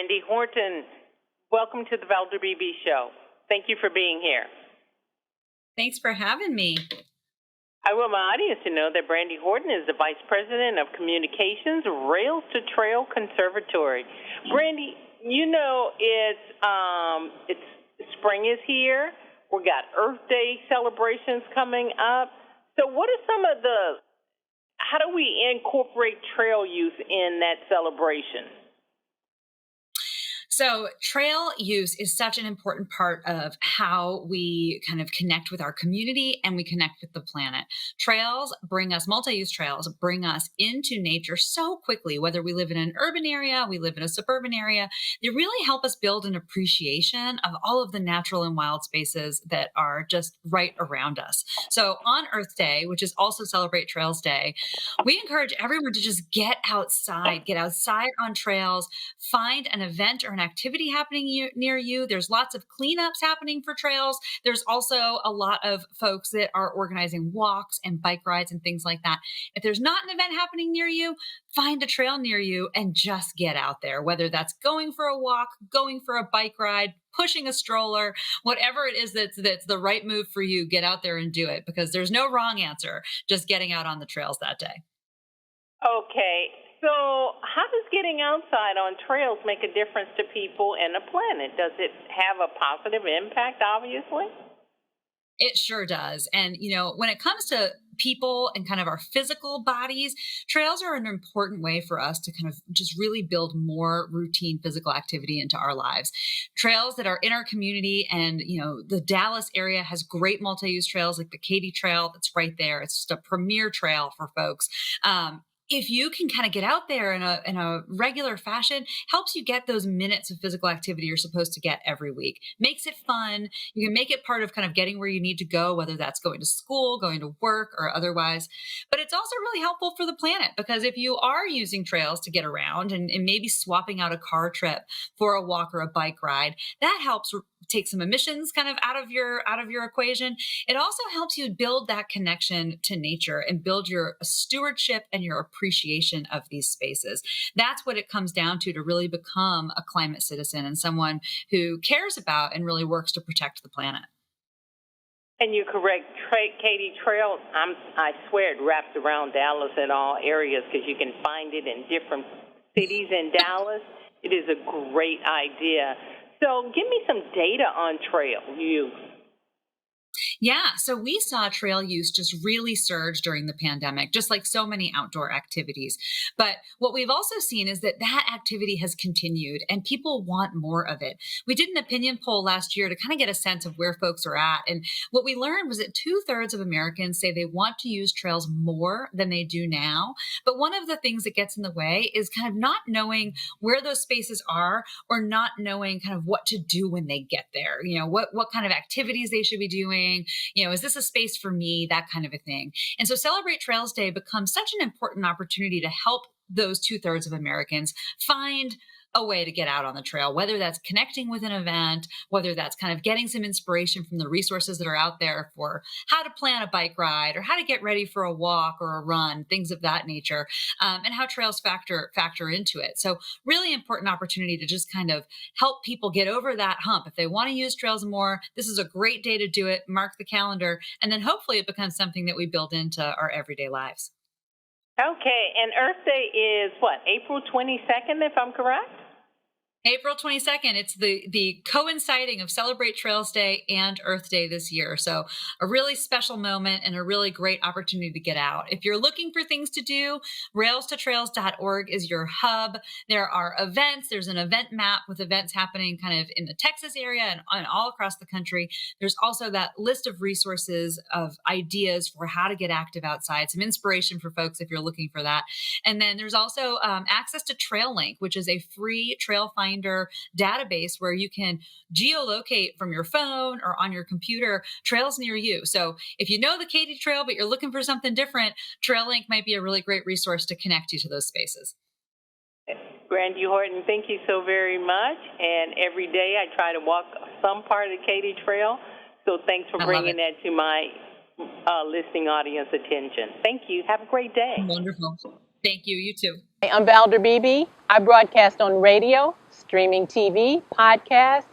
Brandy Horton. Welcome to the Valder BB Show. Thank you for being here. Thanks for having me. I want my audience to know that Brandy Horton is the Vice President of Communications, Rails to Trail Conservatory. Brandy, you know it's spring is here. We got Earth Day celebrations coming up. So what are how do we incorporate trail use in that celebration? So trail use is such an important part of how we kind of connect with our community and we connect with the planet. Trails bring us, multi-use trails bring us into nature so quickly, whether we live in an urban area, we live in a suburban area. They really help us build an appreciation of all of the natural and wild spaces that are just right around us. So on Earth Day, which is also Celebrate Trails Day, we encourage everyone to just get outside on trails, find an event or an activity happening near you. There's lots of cleanups happening for trails. There's also a lot of folks that are organizing walks and bike rides and things like that. If there's not an event happening near you, find a trail near you and just get out there, whether that's going for a walk, going for a bike ride, pushing a stroller, whatever it is that's the right move for you, get out there and do it, because there's no wrong answer, just getting out on the trails that day. Okay. So how does getting outside on trails make a difference to people and the planet? Does it have a positive impact, obviously? It sure does. And, when it comes to people and kind of our physical bodies, trails are an important way for us to kind of just really build more routine physical activity into our lives. Trails that are in our community, and, the Dallas area has great multi-use trails like the Katy Trail that's right there. It's just a premier trail for folks. If you can kind of get out there in a regular fashion, helps you get those minutes of physical activity you're supposed to get every week. Makes it fun. You can make it part of kind of getting where you need to go, whether that's going to school, going to work, or otherwise. But it's also really helpful for the planet, because if you are using trails to get around and maybe swapping out a car trip for a walk or a bike ride, that helps take some emissions kind of out of your equation. It also helps you build that connection to nature and build your stewardship and your appreciation of these spaces. That's what it comes down to really become a climate citizen and someone who cares about and really works to protect the planet. And you're correct. Katy Trail, I swear it wraps around Dallas and all areas, because you can find it in different cities in Dallas. It is a great idea. So give me some data on trail use. Yeah, so we saw trail use just really surge during the pandemic, just like so many outdoor activities. But what we've also seen is that activity has continued and people want more of it. We did an opinion poll last year to kind of get a sense of where folks are at. And what we learned was that 2/3 of Americans say they want to use trails more than they do now. But one of the things that gets in the way is kind of not knowing where those spaces are, or not knowing kind of what to do when they get there. What kind of activities they should be doing. Is this a space for me? That kind of a thing. And so Celebrate Trails Day becomes such an important opportunity to help those 2/3 of Americans find a way to get out on the trail, whether that's connecting with an event, whether that's kind of getting some inspiration from the resources that are out there for how to plan a bike ride or how to get ready for a walk or a run, things of that nature, and how trails factor into it. So really important opportunity to just kind of help people get over that hump. If they want to use trails more, this is a great day to do it. Mark the calendar, and then hopefully it becomes something that we build into our everyday lives. Okay, and Earth Day is what, April 22nd, if I'm correct? April 22nd. It's the coinciding of Celebrate Trails Day and Earth Day this year. So a really special moment and a really great opportunity to get out. If you're looking for things to do, railstotrails.org is your hub. There are events. There's an event map with events happening kind of in the Texas area and all across the country. There's also that list of resources of ideas for how to get active outside, some inspiration for folks if you're looking for that. And then there's also access to TrailLink, which is a free trail finder database where you can geolocate from your phone or on your computer trails near you. So if you know the Katy Trail, but you're looking for something different, TrailLink might be a really great resource to connect you to those spaces. Brandy Horton, thank you so very much. And every day I try to walk some part of the Katy Trail. So thanks for bringing that to my listening audience attention. Thank you. Have a great day. Wonderful. Thank you. You too. I'm Valder Beebe. I broadcast on radio, streaming TV, podcasts,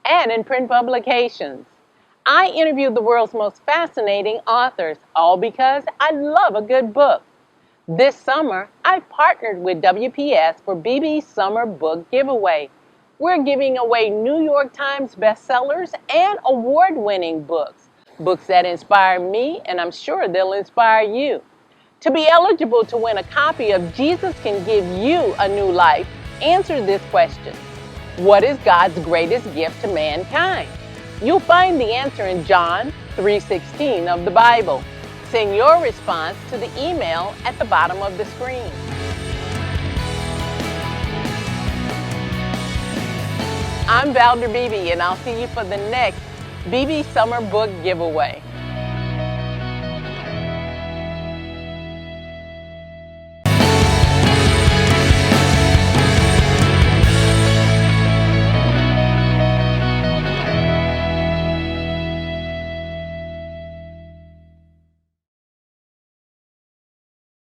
and in print publications. I interviewed the world's most fascinating authors, all because I love a good book. This summer, I partnered with WPS for BB's Summer Book Giveaway. We're giving away New York Times bestsellers and award-winning books. Books that inspire me, and I'm sure they'll inspire you. To be eligible to win a copy of Jesus Can Give You a New Life, answer this question. What is God's greatest gift to mankind? You'll find the answer in John 3:16 of the Bible. Send your response to the email at the bottom of the screen. I'm Valder Beebe, and I'll see you for the next BB Summer Book Giveaway.